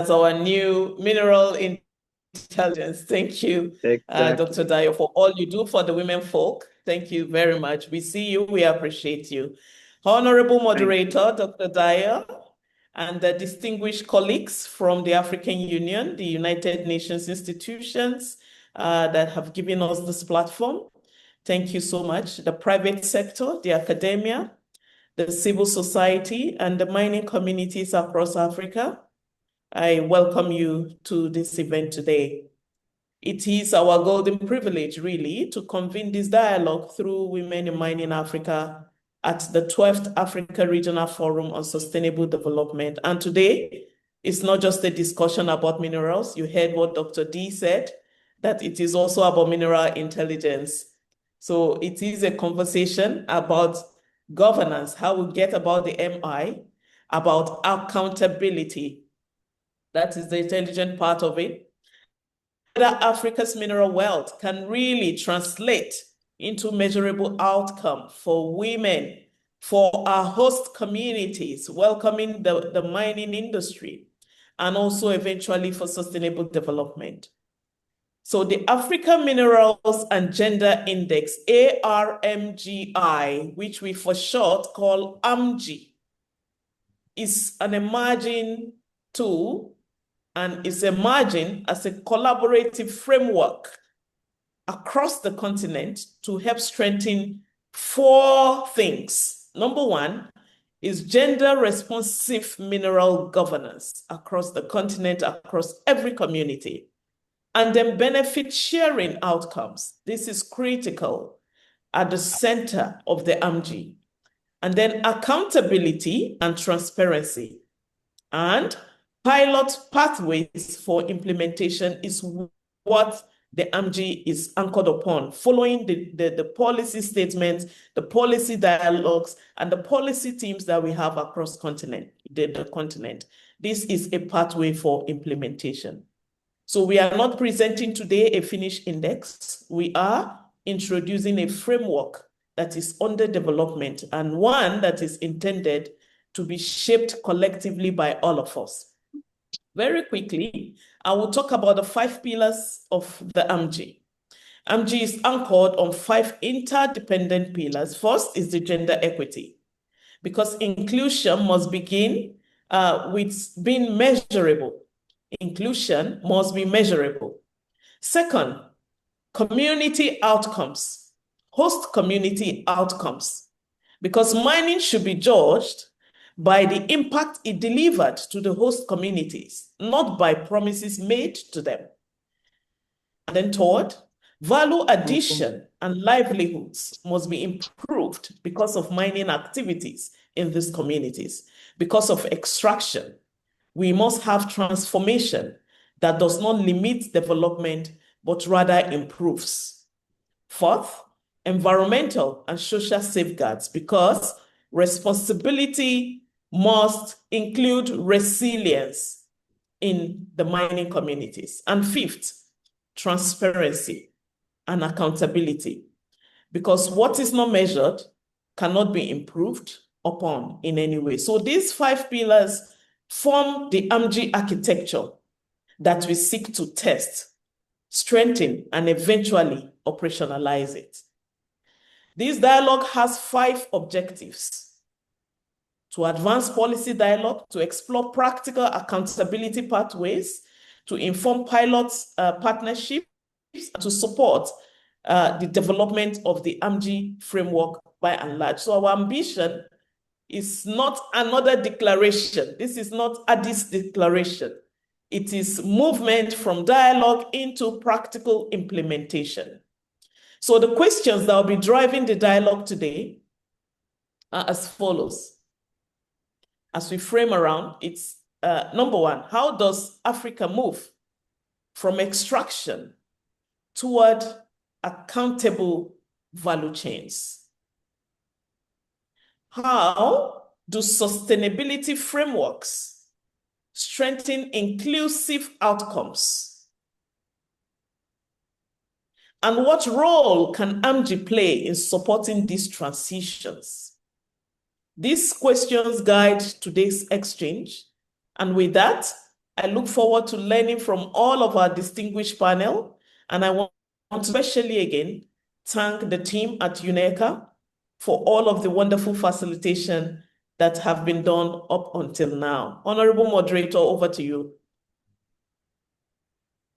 our new mineral intelligence. Thank you, Dr. Exactly. Dayo, for all you do for the women folk. Thank you very much. We see you, we appreciate you. Honorable Thank you. moderator, Dr. Dayo, and the distinguished colleagues from the African Union, the United Nations institutions that have given us this platform. Thank you so much. The private sector, the academia, the civil society, and the mining communities across Africa. I welcome you to this event today. It is our golden privilege, really, to convene this dialogue through Women in Mining Africa at the 12th Africa Regional Forum on Sustainable Development. And today, it's not just a discussion about minerals. You heard what Dr. D said, that it is also about mineral intelligence. So it is a conversation about governance, how we get about the MI, about accountability. That is the intelligent part of it. That Africa's mineral wealth can really translate into measurable outcome for women, for our host communities, welcoming the mining industry, and also eventually for sustainable development. So the Africa Minerals and Gender Index, ARMGI, which we for short call ARMGI, is an emerging tool and is emerging as a collaborative framework across the continent to help strengthen 4 things. Number 1 is gender-responsive mineral governance across the continent, across every community. And then benefit sharing outcomes. This is critical at the center of the ARMGI. And then accountability and transparency. And pilot pathways for implementation is what the ARMGI is anchored upon, following the policy statements, the policy dialogues, and the policy teams that we have across the continent. This is a pathway for implementation. So we are not presenting today a finished index. We are introducing a framework that is under development and one that is intended to be shaped collectively by all of us. Very quickly, I will talk about the 5 pillars of the ARMGI. ARMGI is anchored on 5 interdependent pillars. First is the gender equity, because inclusion must begin with being measurable. Inclusion must be measurable. Second, community outcomes, host community outcomes, because mining should be judged by the impact it delivered to the host communities, not by promises made to them. And then third, value addition and livelihoods must be improved because of mining activities in these communities, because of extraction. We must have transformation that does not limit development, but rather improves. Fourth, environmental and social safeguards, because responsibility must include resilience in the mining communities. And fifth, transparency and accountability, because what is not measured cannot be improved upon in any way. So these 5 pillars form the ARMGI architecture that we seek to test, strengthen, and eventually operationalize it. This dialogue has 5 objectives: to advance policy dialogue, to explore practical accountability pathways, to inform pilots partnerships, and to support the development of the ARMGI framework by and large. So our ambition is not another declaration. This is not Addis declaration. It is movement from dialogue into practical implementation. So the questions that will be driving the dialogue today are as follows. As we frame around, it's number 1, how does Africa move from extraction toward accountable value chains? How do sustainability frameworks strengthen inclusive outcomes? And what role can ARMGI play in supporting these transitions? These questions guide today's exchange. And with that, I look forward to learning from all of our distinguished panel, and I want to especially again thank the team at UNECA for all of the wonderful facilitation that have been done up until now. Honorable Moderator, over to you.